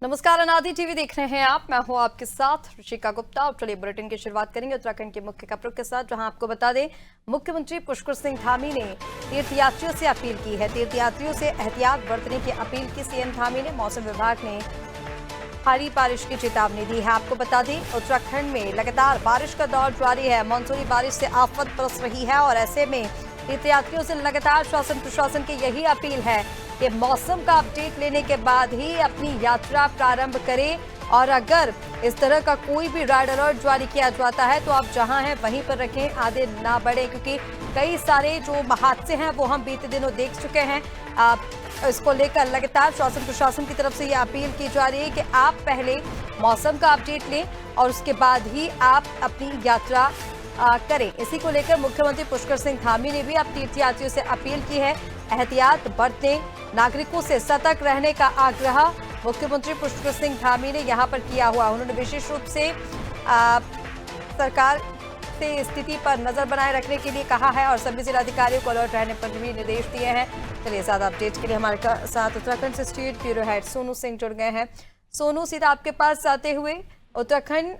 नमस्कार, अनादि टीवी देख रहे हैं आप। मैं हूं आपके साथ ऋषिका गुप्ता। और चलिए बुलेटिन की शुरुआत करेंगे उत्तराखंड के मुख्य खबरों के साथ, जहां आपको बता दें मुख्यमंत्री पुष्कर सिंह धामी ने तीर्थयात्रियों से अपील की है। तीर्थयात्रियों से एहतियात बरतने की अपील की सीएम धामी ने। मौसम विभाग ने भारी बारिश की चेतावनी दी है। आपको बता दें उत्तराखंड में लगातार बारिश का दौर जारी है। मानसूनी बारिश से आफत बरस रही है और ऐसे में तीर्थयात्रियों से लगातार शासन प्रशासन की यही अपील है कि मौसम का अपडेट लेने के बाद ही अपनी यात्रा प्रारंभ करें। और अगर इस तरह का कोई भी रेड अलर्ट जारी किया जाता है तो आप जहां हैं वहीं पर रखें, आगे ना बढ़े, क्योंकि कई सारे जो हादसे हैं वो हम बीते दिनों देख चुके हैं। इसको लेकर लगातार शासन प्रशासन की तरफ से ये अपील की जा रही है कि आप पहले मौसम का अपडेट लें और उसके बाद ही आप अपनी यात्रा करें। इसी को लेकर मुख्यमंत्री पुष्कर सिंह धामी ने भी अब तीर्थयात्रियों से अपील की है, एहतियात बरतें, नागरिकों से सतर्क रहने का आग्रह मुख्यमंत्री पुष्कर सिंह धामी ने यहां पर किया हुआ। उन्होंने विशेष रूप से सरकार से स्थिति पर नजर बनाए रखने के लिए कहा है और सभी जिलाधिकारियों को अलर्ट रहने पर भी निर्देश दिए हैं। चलिए ज्यादा अपडेट के लिए हमारे साथ उत्तराखंड से state bureau head Sonu Singh जुड़ गए हैं। सोनू, सीधा आपके पास आते हुए, उत्तराखंड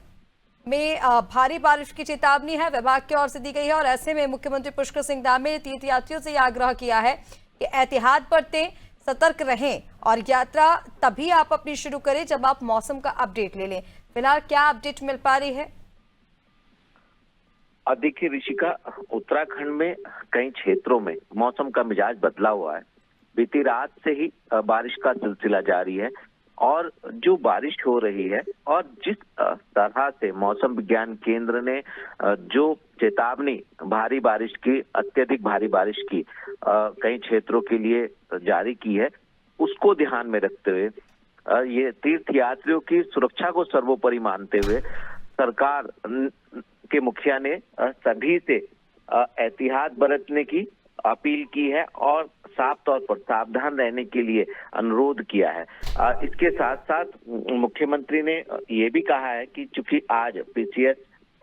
में भारी बारिश की चेतावनी है, विभाग की ओर से दी गई है और ऐसे में मुख्यमंत्री पुष्कर सिंह धामी ने तीर्थयात्रियों से यह आग्रह किया है कि एहतियात बरतें, सतर्क रहें और यात्रा तभी आप अपनी शुरू करें जब आप मौसम का अपडेट ले लें। फिलहाल क्या अपडेट मिल पा रही है? देखिए ऋषिका, उत्तराखंड में कई क्षेत्रों में मौसम का मिजाज बदला हुआ है। बीती रात से ही बारिश का सिलसिला जारी है और जो बारिश हो रही है और जिस तरह से मौसम विज्ञान केंद्र ने जो चेतावनी भारी बारिश की, अत्यधिक भारी बारिश की कई क्षेत्रों के लिए जारी की है, उसको ध्यान में रखते हुए ये तीर्थयात्रियों की सुरक्षा को सर्वोपरि मानते हुए सरकार के मुखिया ने सभी से एहतियात बरतने की अपील की है और साफ तौर पर सावधान रहने के लिए अनुरोध किया है। इसके साथ साथ मुख्यमंत्री ने ये भी कहा है कि चूंकि आज पीसीएस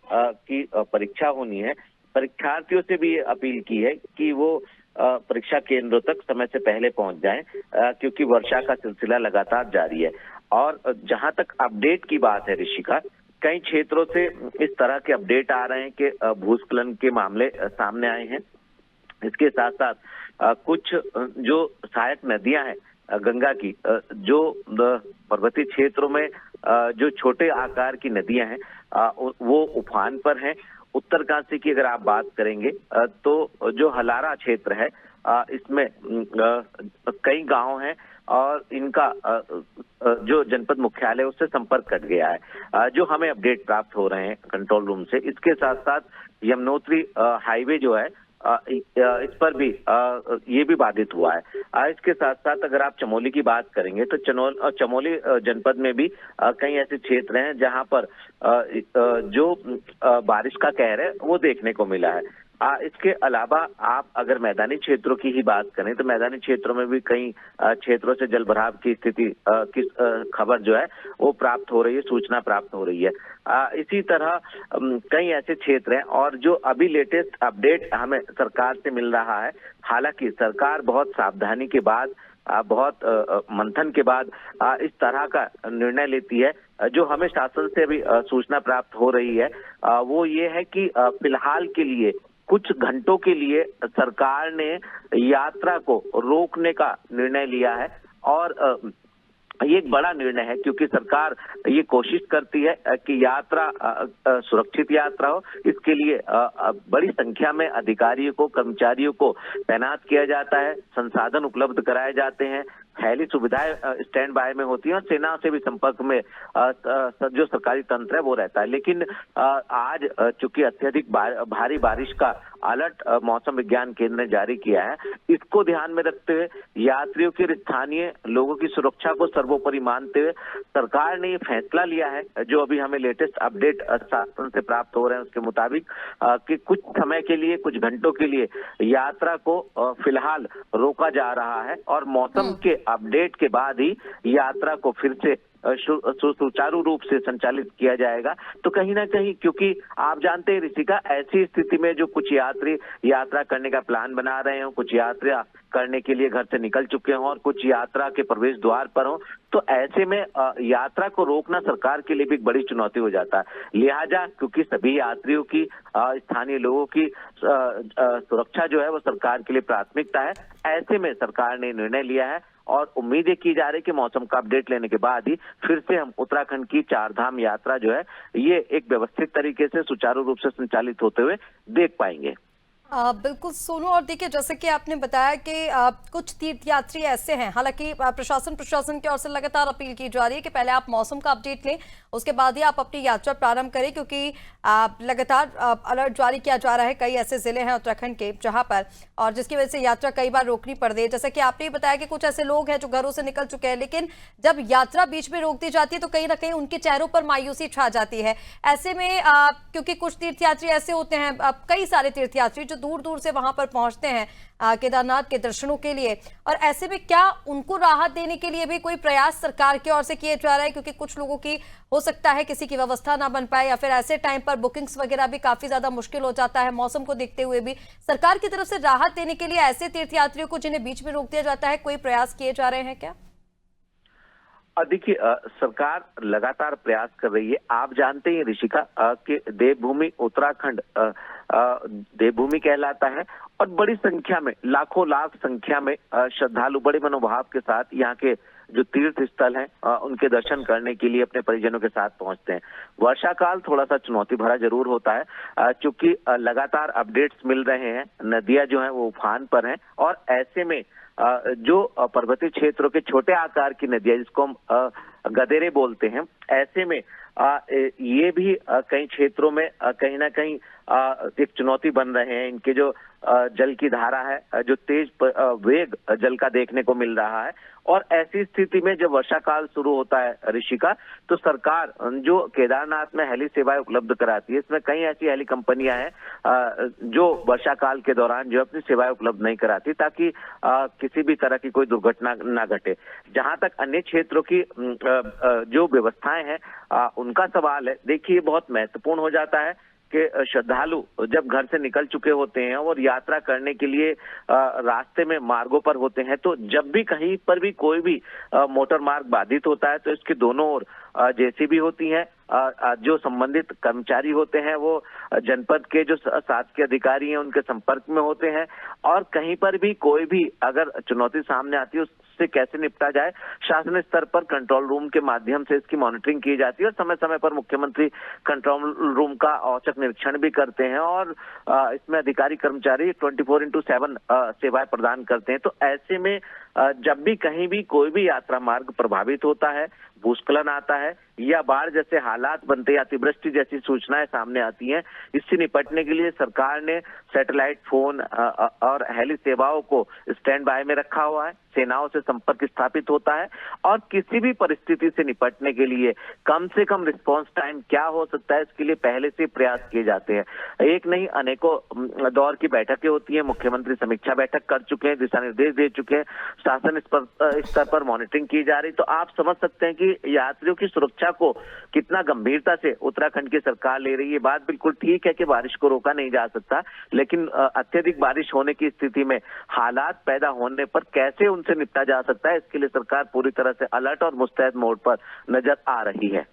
की परीक्षा होनी है, परीक्षार्थियों से भी ये अपील की है कि वो परीक्षा केंद्रों तक समय से पहले पहुंच जाएं, क्योंकि वर्षा का सिलसिला लगातार जारी है। और जहां तक अपडेट की बात है ऋषिका, कई क्षेत्रों से इस तरह के अपडेट आ रहे हैं कि भूस्खलन के मामले सामने आए हैं। इसके साथ साथ कुछ जो सहायक नदियां हैं गंगा की, जो पर्वतीय क्षेत्रों में जो छोटे आकार की नदियां हैं वो उफान पर हैं। उत्तरकाशी की अगर आप बात करेंगे तो जो हलारा क्षेत्र है इसमें कई गांव हैं और इनका जो जनपद मुख्यालय उससे संपर्क कट गया है, जो हमें अपडेट प्राप्त हो रहे हैं कंट्रोल रूम से। इसके साथ साथ यमुनोत्री हाईवे जो है इस पर भी ये भी बाधित हुआ है। इसके साथ साथ अगर आप चमोली की बात करेंगे तो चमोली जनपद में भी कई ऐसे क्षेत्र हैं जहां पर जो बारिश का कहर है वो देखने को मिला है। इसके अलावा आप अगर मैदानी क्षेत्रों की ही बात करें तो मैदानी क्षेत्रों में भी कई क्षेत्रों से जलभराव की स्थिति की खबर जो है वो प्राप्त हो रही है, सूचना प्राप्त हो रही है। इसी तरह कई ऐसे क्षेत्र हैं और जो अभी लेटेस्ट अपडेट हमें सरकार से मिल रहा है, हालांकि सरकार बहुत सावधानी के बाद, बहुत मंथन के बाद इस तरह का निर्णय लेती है। जो हमें शासन से भी सूचना प्राप्त हो रही है वो ये है कि फिलहाल के लिए कुछ घंटों के लिए सरकार ने यात्रा को रोकने का निर्णय लिया है और ये एक बड़ा निर्णय है, क्योंकि सरकार ये कोशिश करती है कि यात्रा सुरक्षित यात्रा हो। इसके लिए बड़ी संख्या में अधिकारियों को, कर्मचारियों को तैनात किया जाता है, संसाधन उपलब्ध कराए जाते हैं, हेली सुविधाएं स्टैंड बाय में होती हैं और सेना से भी संपर्क में जो सरकारी तंत्र है वो रहता है। लेकिन आज चूंकि अत्यधिक भारी बारिश का अलर्ट मौसम विज्ञान केंद्र ने जारी किया है, इसको ध्यान में रखते हुए यात्रियों की, स्थानीय लोगों की सुरक्षा को सर्वोपरि मानते हुए सरकार ने ये फैसला लिया है, जो अभी हमें लेटेस्ट अपडेट शासन से प्राप्त हो रहे हैं उसके मुताबिक, कि कुछ समय के लिए, कुछ घंटों के लिए यात्रा को फिलहाल रोका जा रहा है और मौसम के अपडेट के बाद ही यात्रा को फिर से सुचारू रूप से संचालित किया जाएगा। तो कहीं ना कहीं, क्योंकि आप जानते हैं ऋषिका, ऐसी स्थिति में जो कुछ यात्री यात्रा करने का प्लान बना रहे हो, कुछ यात्रा करने के लिए घर से निकल चुके हों और कुछ यात्रा के प्रवेश द्वार पर हो, तो ऐसे में यात्रा को रोकना सरकार के लिए भी एक बड़ी चुनौती हो जाता है। लिहाजा क्योंकि सभी यात्रियों की, स्थानीय लोगों की सुरक्षा जो है वो सरकार के लिए प्राथमिकता है, ऐसे में सरकार ने निर्णय लिया है और उम्मीदें की जा रही कि मौसम का अपडेट लेने के बाद ही फिर से हम उत्तराखंड की चार धाम यात्रा जो है ये एक व्यवस्थित तरीके से सुचारू रूप से संचालित होते हुए देख पाएंगे। बिल्कुल सोनू, और देखिए जैसे कि आपने बताया कि कुछ तीर्थयात्री ऐसे हैं, हालांकि प्रशासन की ओर से लगातार अपील की जा रही है कि पहले आप मौसम का अपडेट लें, उसके बाद ही आप अपनी यात्रा प्रारंभ करें, क्योंकि लगातार अलर्ट जारी किया जा रहा है। कई ऐसे जिले हैं उत्तराखंड के जहां पर, और जिसकी वजह से यात्रा कई बार रोकनी पड़ रही है। जैसे कि आपने बताया कि कुछ ऐसे लोग हैं जो घरों से निकल चुके हैं, लेकिन जब यात्रा बीच में रोक दी जाती है तो कहीं ना कहीं उनके चेहरों पर मायूसी छा जाती है। ऐसे में क्योंकि कुछ तीर्थयात्री ऐसे होते हैं, कई सारे तीर्थयात्री जो दूर दूर से वहां पर पहुंचते हैं केदारनाथ के दर्शनों के लिए, और ऐसे में क्या उनको राहत देने के लिए भी कोई प्रयास सरकार की ओर से किए जा रहा है? क्योंकि कुछ लोगों की हो सकता है किसी की व्यवस्था ना बन पाए, या फिर ऐसे टाइम पर बुकिंग्स वगैरह भी काफी ज्यादा मुश्किल हो जाता है। मौसम को देखते हुए भी सरकार की तरफ से राहत देने के लिए ऐसे तीर्थयात्रियों को जिन्हें बीच में रोक दिया जाता है, कोई प्रयास किए जा रहे हैं क्या? देखिए, सरकार लगातार प्रयास कर रही है। आप जानते हैं ऋषिका कि देवभूमि उत्तराखंड देवभूमि कहलाता है और बड़ी संख्या में, लाखों लाख संख्या में श्रद्धालु बड़े मनोभाव के साथ यहाँ के जो तीर्थ स्थल हैं उनके दर्शन करने के लिए अपने परिजनों के साथ पहुंचते हैं। वर्षा काल थोड़ा सा चुनौती भरा जरूर होता है, क्योंकि लगातार अपडेट्स मिल रहे हैं, नदियां जो हैं वो उफान पर हैं, और ऐसे में जो पर्वतीय क्षेत्रों के छोटे आकार की नदियां, जिसको हम गदेरे बोलते हैं, ऐसे में ये भी कई क्षेत्रों में कहीं ना कहीं एक चुनौती बन रहे हैं। इनके जो जल की धारा है, जो तेज वेग जल का देखने को मिल रहा है, और ऐसी स्थिति में जब वर्षा काल शुरू होता है ऋषिका, तो सरकार जो केदारनाथ में हेली सेवाएं उपलब्ध कराती है, इसमें कई ऐसी हेली कंपनियां हैं जो वर्षा काल के दौरान जो अपनी सेवाएं उपलब्ध नहीं कराती, ताकि किसी भी तरह की कोई दुर्घटना ना घटे। जहां तक अन्य क्षेत्रों की जो व्यवस्थाएं हैं उनका सवाल है, देखिए बहुत महत्वपूर्ण हो जाता है कि श्रद्धालु जब घर से निकल चुके होते हैं और यात्रा करने के लिए रास्ते में मार्गों पर होते हैं, तो जब भी कहीं पर भी कोई भी मोटर मार्ग बाधित होता है तो इसके दोनों ओर जेसीबी होती हैं, जो संबंधित कर्मचारी होते हैं वो जनपद के जो शासकीय अधिकारी हैं उनके संपर्क में होते हैं, और कहीं पर भी कोई भी अगर चुनौती सामने आती है उससे कैसे निपटा जाए, शासन स्तर पर कंट्रोल रूम के माध्यम से इसकी मॉनिटरिंग की जाती है, और समय समय पर मुख्यमंत्री कंट्रोल रूम का औचक निरीक्षण भी करते हैं, और इसमें अधिकारी कर्मचारी 24/7 सेवाएं प्रदान करते हैं। तो ऐसे में जब भी कहीं भी कोई भी यात्रा मार्ग प्रभावित होता है, भूस्खलन आता है या बाढ़ जैसे हालात बनते हैं, अतिवृष्टि जैसी सूचनाएं सामने आती हैं, इससे निपटने के लिए सरकार ने सैटेलाइट फोन और हेली सेवाओं को स्टैंड बाय में रखा हुआ है, सेनाओं से संपर्क स्थापित होता है, और किसी भी परिस्थिति से निपटने के लिए कम से कम रिस्पांस टाइम क्या हो सकता है, इसके लिए पहले से प्रयास किए जाते हैं। एक नहीं, अनेकों दौर की बैठकें होती हैं, मुख्यमंत्री समीक्षा बैठक कर चुके हैं, दिशा निर्देश दे चुके हैं, शासन स्तर पर मॉनिटरिंग की जा रही। तो आप समझ सकते हैं कि यात्रियों की सुरक्षा को कितना गंभीरता से उत्तराखंड की सरकार ले रही है। बात बिल्कुल ठीक है कि बारिश को रोका नहीं जा सकता, लेकिन अत्यधिक बारिश होने की स्थिति में हालात पैदा होने पर कैसे उनसे निपटा जा सकता है, इसके लिए सरकार पूरी तरह से अलर्ट और मुस्तैद मोड पर नजर आ रही है।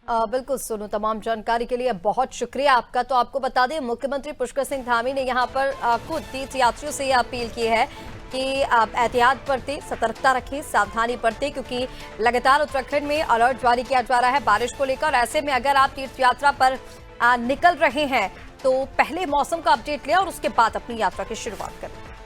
बिल्कुल सोनू, तमाम जानकारी के लिए बहुत शुक्रिया आपका। तो आपको बता दें, मुख्यमंत्री पुष्कर सिंह धामी ने यहाँ पर खुद तीर्थयात्रियों से यह अपील की है कि आप एहतियात बरतें, सतर्कता रखें, सावधानी बरतें, क्योंकि लगातार उत्तराखंड में अलर्ट जारी किया जा रहा है बारिश को लेकर। ऐसे में अगर आप तीर्थ यात्रा पर निकल रहे हैं तो पहले मौसम का अपडेट लें और उसके बाद अपनी यात्रा की शुरुआत करें।